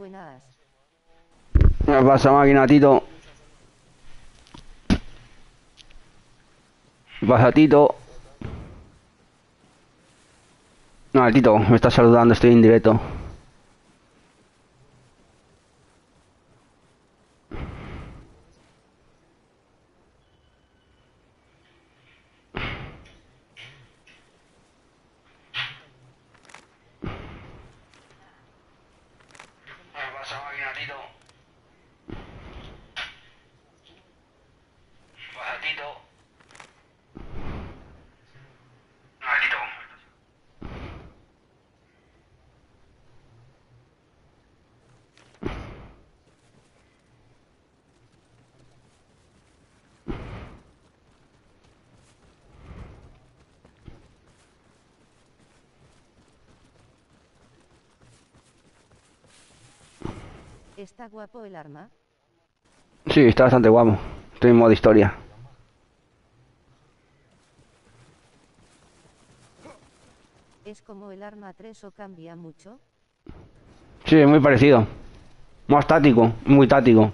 Buenas. ¿Qué pasa, máquina, Tito? ¿Qué pasa, Tito? No, el Tito me está saludando, estoy en directo. ¿Qué pasa, máquina, Tito? ¿Qué pasa, Tito? No, el Tito. ¿Está guapo el arma? Sí, está bastante guapo. Estoy en modo historia. ¿Es como el arma 3 o cambia mucho? Sí, muy parecido. Más táctico, muy táctico.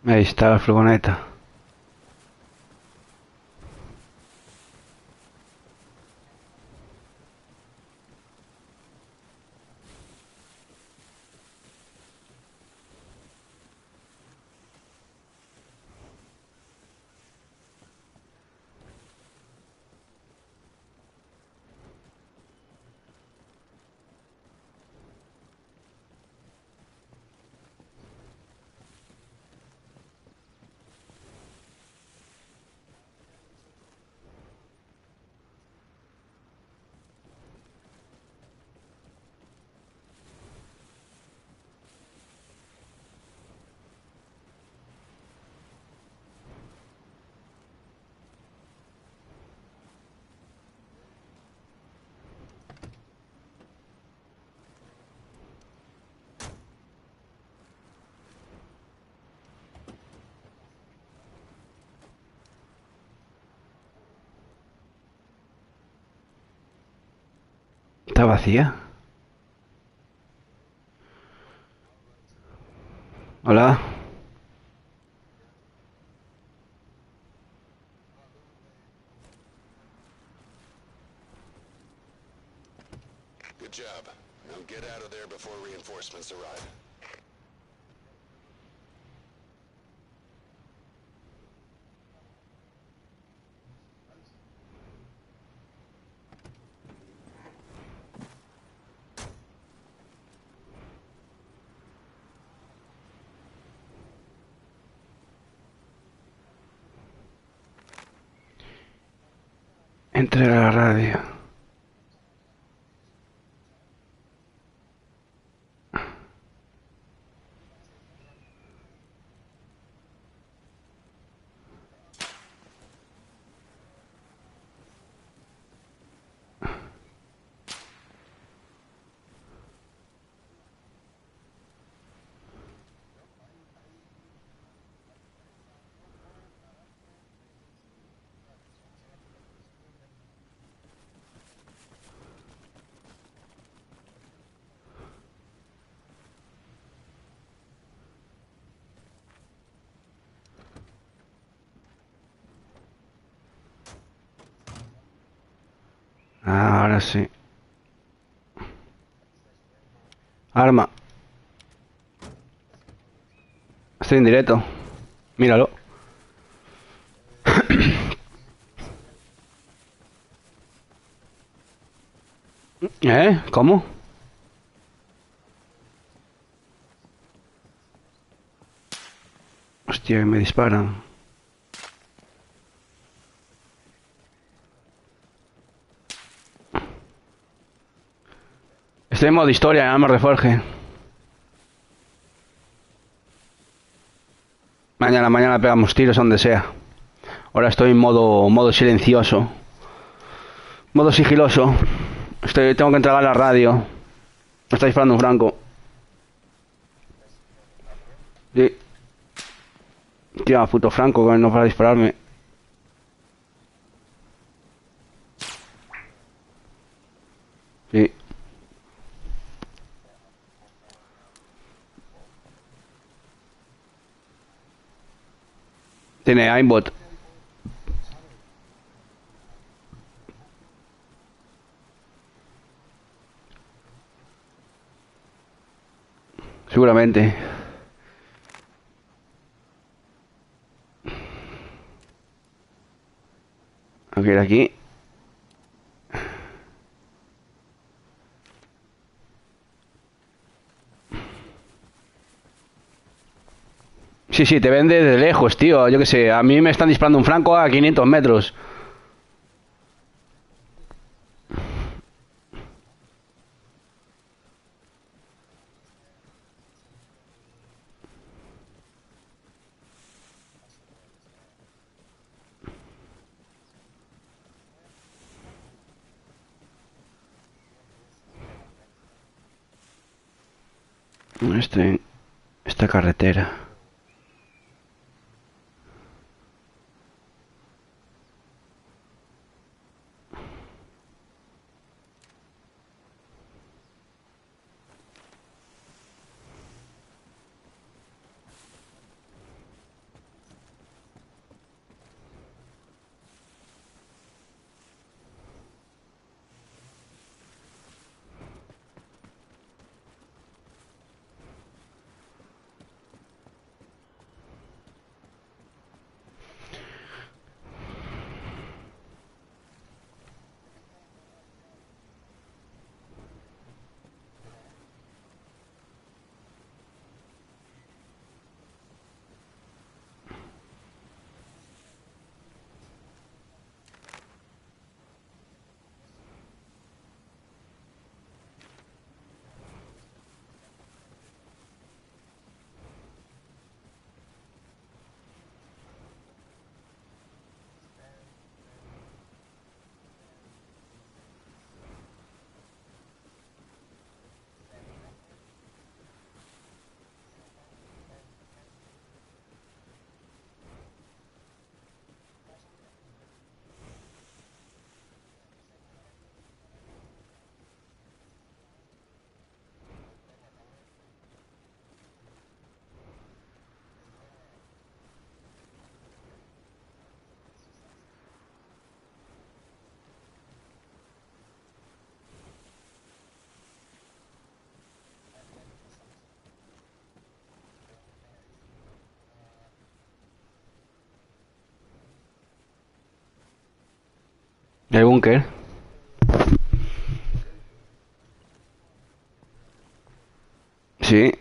Ahí está la furgoneta. Está vacía. Hola. Good job. Now get out of there before reinforcements arrive. Entre a la radio. Ahora sí. Arma. Estoy en directo. Míralo. ¿Eh? ¿Cómo? Hostia, que me disparan. Estoy en modo historia, arma reforge. Mañana pegamos tiros donde sea. Ahora estoy en modo silencioso. Modo sigiloso. Tengo que entregar la radio. Me está disparando un franco. Sí. Tío, puto franco que no para dispararme. Sí. Tiene aimbot. Seguramente. A ver aquí. Sí, te ven desde lejos, tío. Yo qué sé, a mí me están disparando un franco a 500 metros. Esta carretera. El búnker. Sí.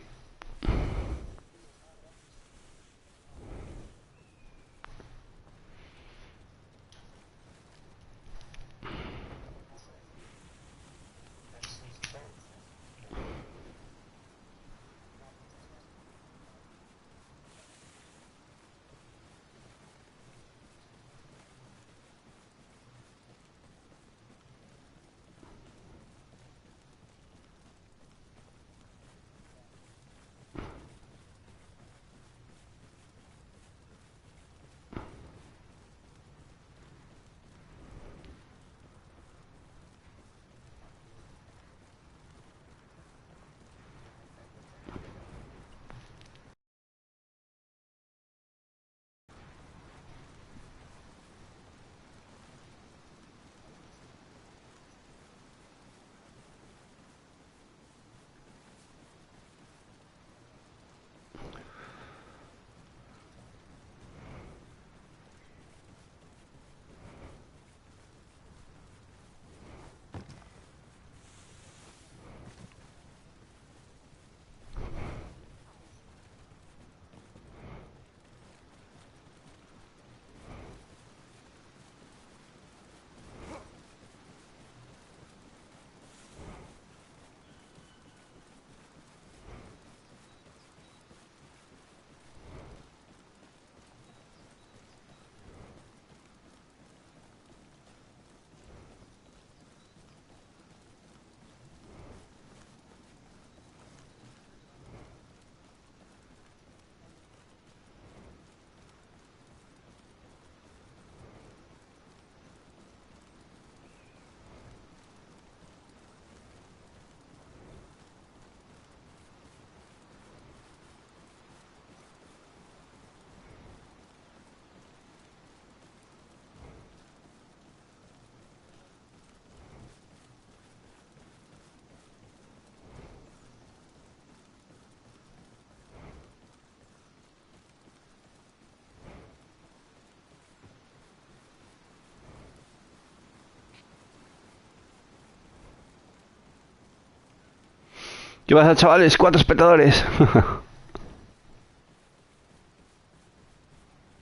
¿Qué pasa, chavales? 4 espectadores.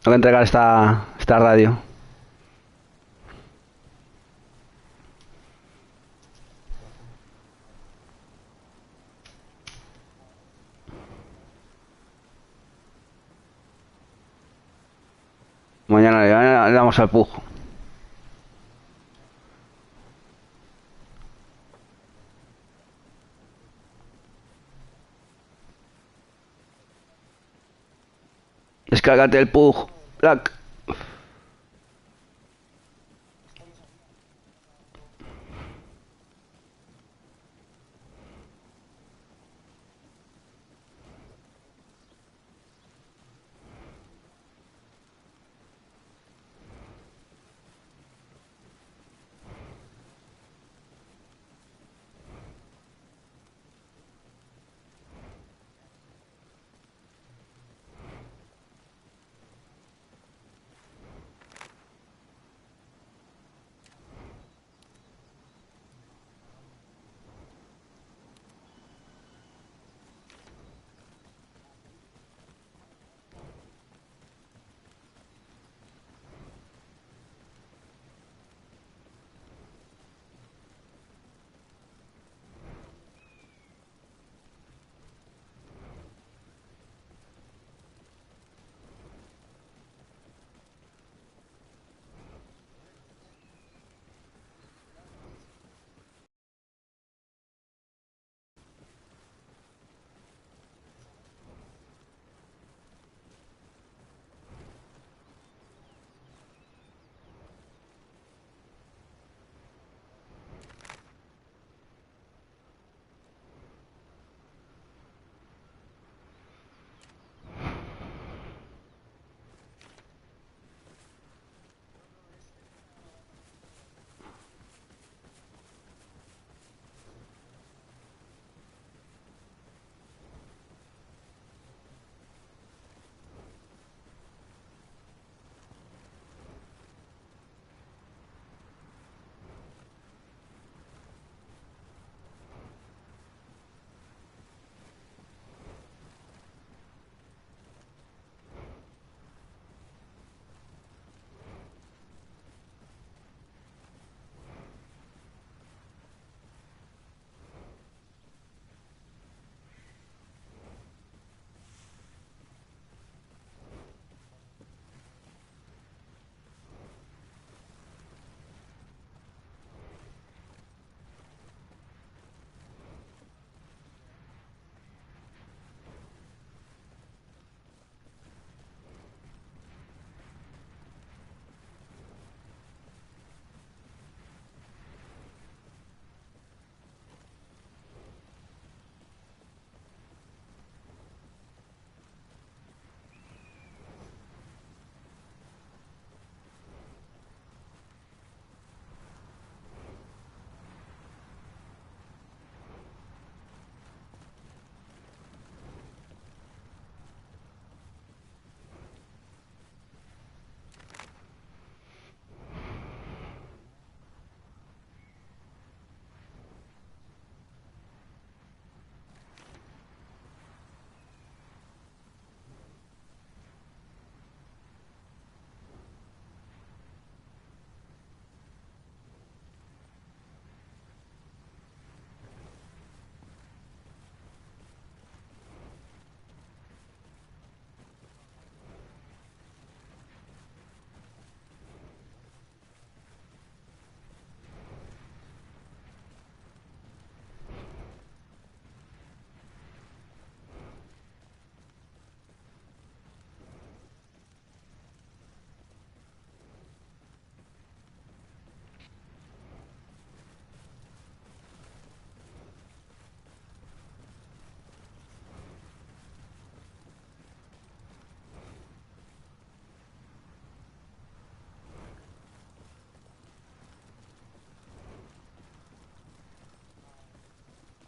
Tengo que entregar esta radio. Mañana le damos al pujo. Descárgate el pug, Black.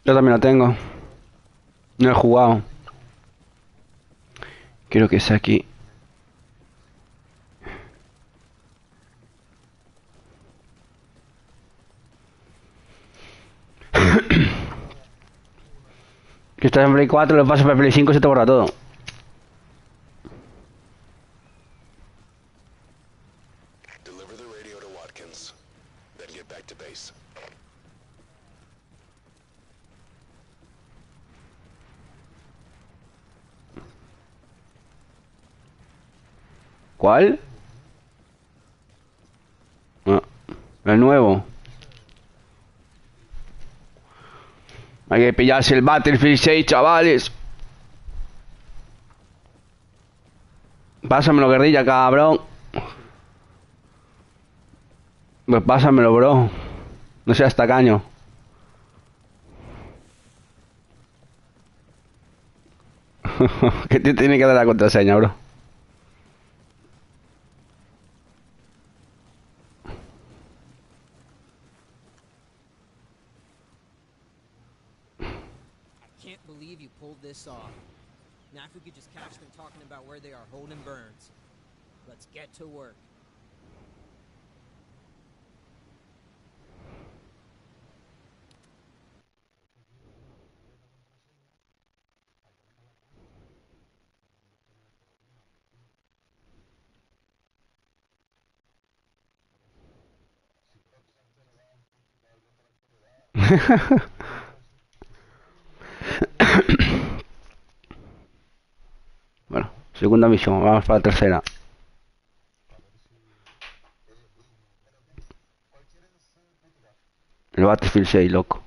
Yo también lo tengo. No he jugado. Quiero que sea aquí. Que estás en Play 4, lo pasas para Play 5 y se te borra todo. Deliver the radio to Watkins. Then get back to base. ¿Cuál? Ah, el nuevo. Hay que pillarse el Battlefield 6, chavales. Pásamelo, guerrilla, cabrón. Pues pásamelo, bro. No seas tacaño. Que te tiene que dar la contraseña, bro. Can't believe you pulled this off. Now if we could just catch them talking about where they are holding Burns. Let's get to work. Bueno, segunda misión, vamos para la tercera. El Battlefield 6, loco.